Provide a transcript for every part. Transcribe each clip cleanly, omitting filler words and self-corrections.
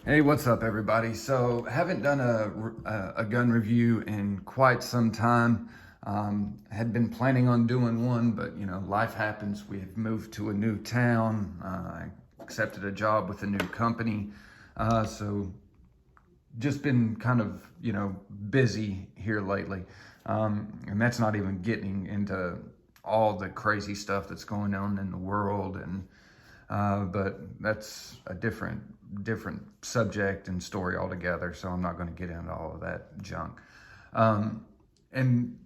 Hey, what's up, everybody? So, haven't done a gun review in quite some time. Had been planning on doing one, but life happens. We have moved to a new town. I accepted a job with a new company. So, just been kind of busy here lately, and that's not even getting into all the crazy stuff that's going on in the world. And but that's a different subject and story altogether, so I'm not going to get into all of that junk. And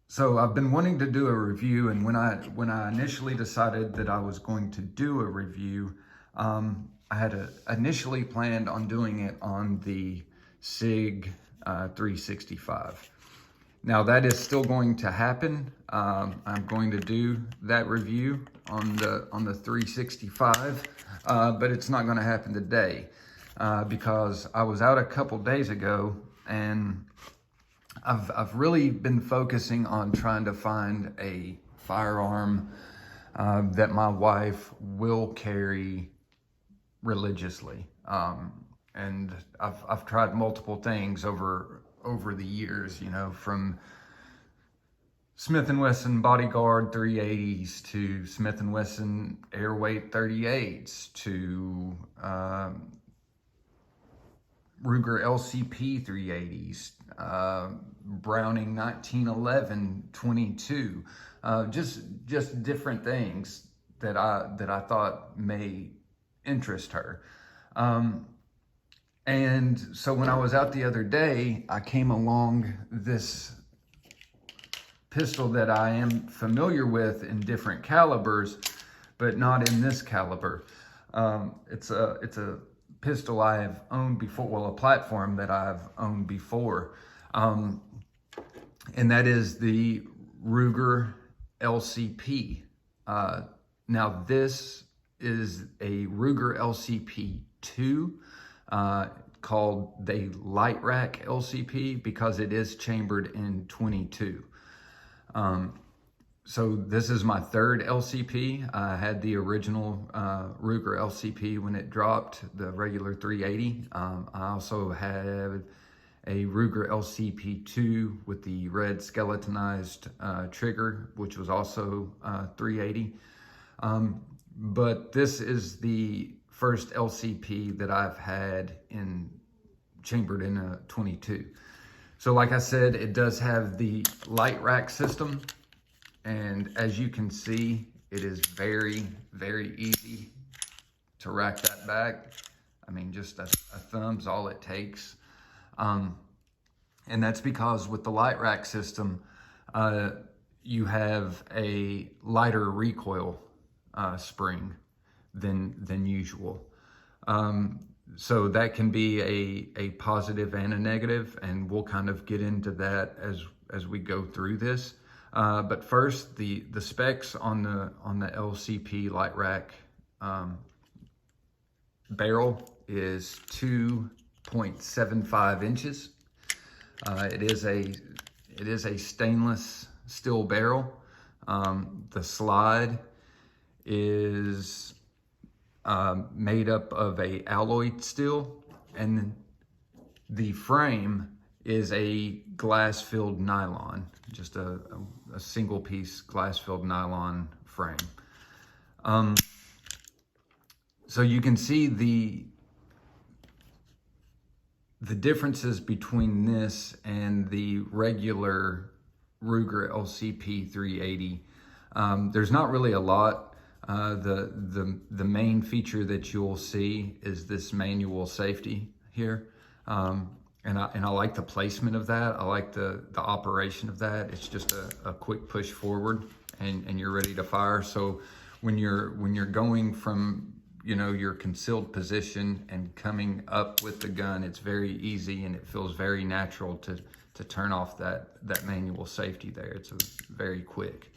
so I've been wanting to do a review, and when I initially decided that I was going to do a review, I had initially planned on doing it on the SIG 365. Now that is still going to happen. I'm going to do that review on the 365, but it's not going to happen today because I was out a couple days ago, and I've really been focusing on trying to find a firearm that my wife will carry religiously. And I've tried multiple things over the years, from Smith & Wesson Bodyguard 380s to Smith & Wesson Airweight 38s to Ruger LCP 380s, Browning 1911 22, just different things that I thought may interest her. And so when I was out the other day, I came along this pistol that I am familiar with in different calibers, but not in this caliber. It's a pistol I have owned before, well, a platform that I've owned before, and that is the Ruger LCP. Now this is a Ruger LCP 2, called the Light Rack LCP because it is chambered in 22. So this is my third LCP. I had the original Ruger LCP when it dropped, the regular 380. I also have a Ruger LCP 2 with the red skeletonized trigger, which was also 380. But this is the first LCP that I've had chambered in a 22. So like I said, it does have the light rack system. And as you can see, it is very, very easy to rack that back. I mean, just a thumb's all it takes. And that's because with the light rack system, you have a lighter recoil spring than usual. So that can be a positive and a negative, and we'll kind of get into that as we go through this. But first, the specs on the LCP light rack barrel is 2.75 inches. It is a stainless steel barrel. The slide is made up of a alloy steel, and the frame is a glass-filled nylon, just a single piece glass-filled nylon frame. So you can see the differences between this and the regular Ruger LCP 380. There's not really a lot. The main feature that you'll see is this manual safety here. And I like the placement of that. I like the operation of that. It's just a quick push forward and you're ready to fire. So when you're going from your concealed position and coming up with the gun, it's very easy and it feels very natural to turn off that manual safety there. It's very quick.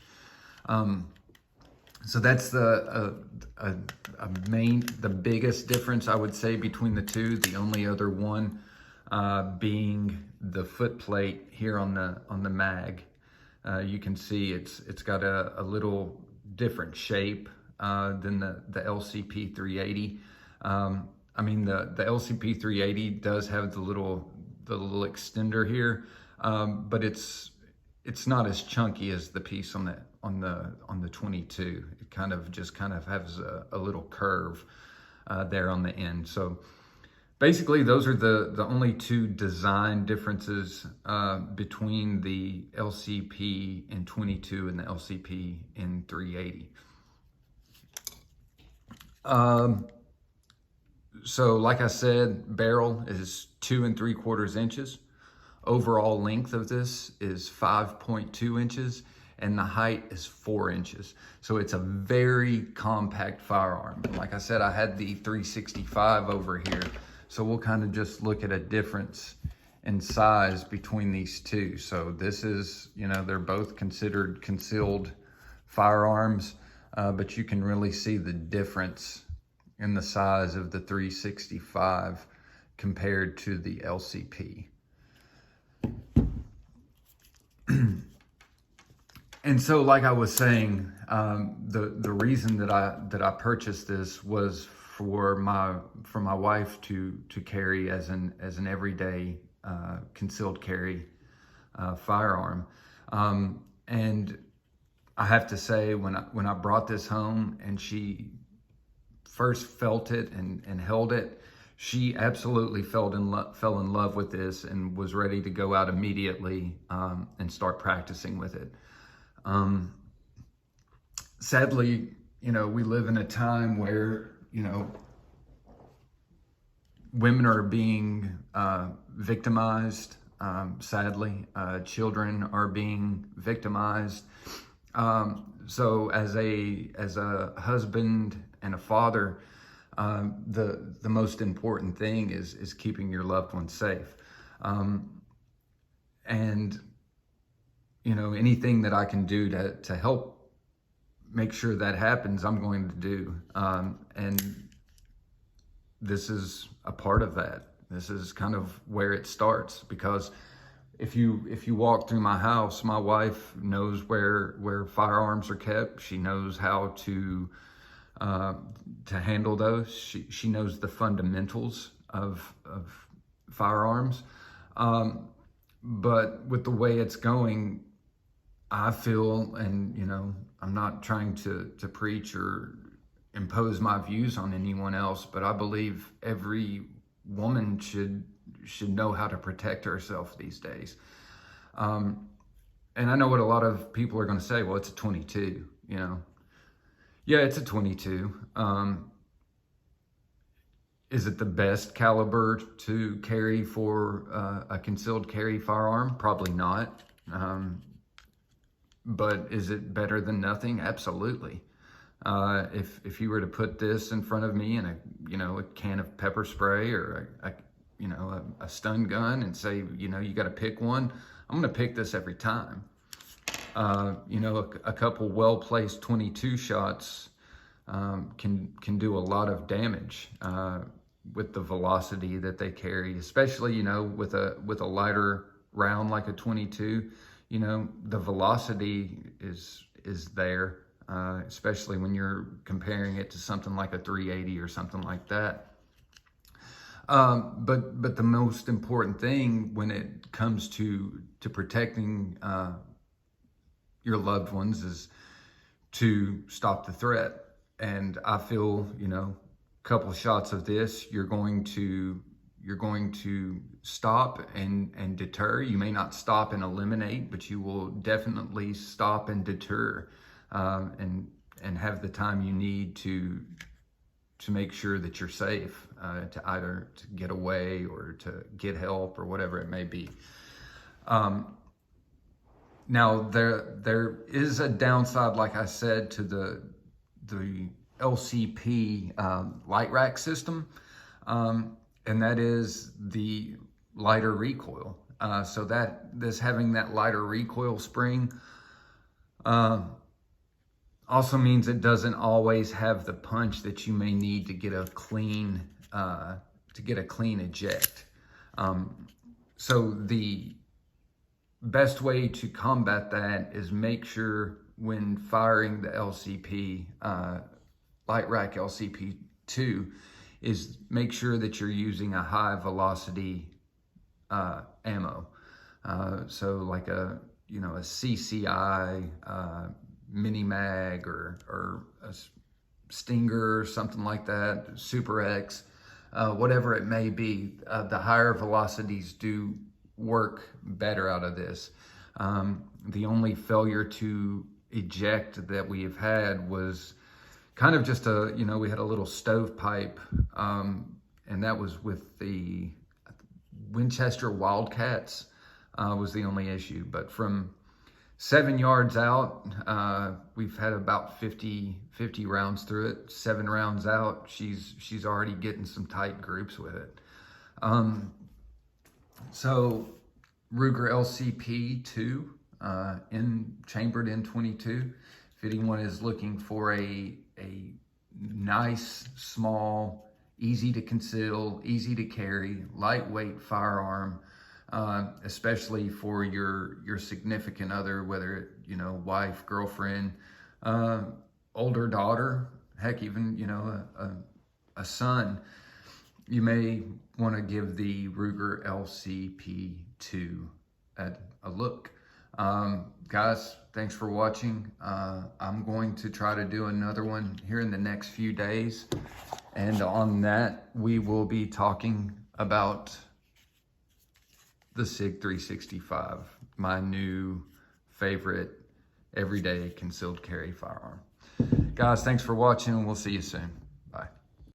So that's the biggest difference I would say between the two. The only other one being the foot plate here on the mag. You can see it's got a little different shape than the LCP 380. I mean, the LCP 380 does have the little extender here, but it's not as chunky as the piece on the 22. It kind of has a little curve there on the end. So basically, those are the only two design differences between the LCP in 22 and the LCP in 380. So like I said, barrel is 2 3/4 inches. Overall length of this is 5.2 inches, and the height is 4 inches. So it's a very compact firearm. And like I said, I had the 365 over here. So we'll kind of just look at a difference in size between these two. So this is, they're both considered concealed firearms, but you can really see the difference in the size of the 365 compared to the LCP. And so, like I was saying, the reason that I purchased this was for my wife to carry as an everyday concealed carry firearm. And I have to say, when I brought this home and she first felt it and held it, she absolutely fell in love with this and was ready to go out immediately and start practicing with it. Sadly, we live in a time where, women are being victimized. Sadly, children are being victimized. So as a husband and a father, the most important thing is keeping your loved ones safe. And anything that I can do to help make sure that happens, I'm going to do. And this is a part of that. This is kind of where it starts, because if you walk through my house, my wife knows where firearms are kept. She knows how to handle those. She knows the fundamentals of firearms. But with the way it's going, I feel, and I'm not trying to preach or impose my views on anyone else, but I believe every woman should know how to protect herself these days. And I know what a lot of people are going to say. Well, it's a 22. Yeah, it's a 22. Is it the best caliber to carry for a concealed carry firearm? Probably not. But is it better than nothing? Absolutely. If you were to put this in front of me and a can of pepper spray or a stun gun and say, you got to pick one, I'm going to pick this every time. A couple well-placed 22 shots can do a lot of damage with the velocity that they carry, especially with a lighter round like a 22. The velocity is there, especially when you're comparing it to something like a 380 or something like that. But the most important thing when it comes to protecting your loved ones is to stop the threat. And I feel, a couple shots of this, you're going to stop and deter. You may not stop and eliminate, but you will definitely stop and deter, and have the time you need to make sure that you're safe, to either to get away or to get help or whatever it may be. Now there is a downside, like I said, to the LCP light rack system. And that is the lighter recoil. So having that lighter recoil spring also means it doesn't always have the punch that you may need to get a clean eject. So the best way to combat that is make sure when firing the LCP light rack LCP2, is make sure that you're using a high velocity ammo. So like a CCI mini mag or a Stinger or something like that, Super X, whatever it may be. The higher velocities do work better out of this. The only failure to eject that we have had was kind of just we had a little stovepipe, and that was with the Winchester Wildcats was the only issue. But from 7 yards out, we've had about 50 rounds through it. 7 rounds out, she's already getting some tight groups with it. So Ruger LCP2 chambered in 22. If anyone is looking for a nice, small, easy to conceal, easy to carry, lightweight firearm, especially for your significant other, whether wife, girlfriend, older daughter, heck, even a son, you may want to give the Ruger LCP2 a look. Guys, thanks for watching. I'm going to try to do another one here in the next few days, and on that we will be talking about the SIG 365, my new favorite everyday concealed carry firearm. Guys, thanks for watching, and we'll see you soon.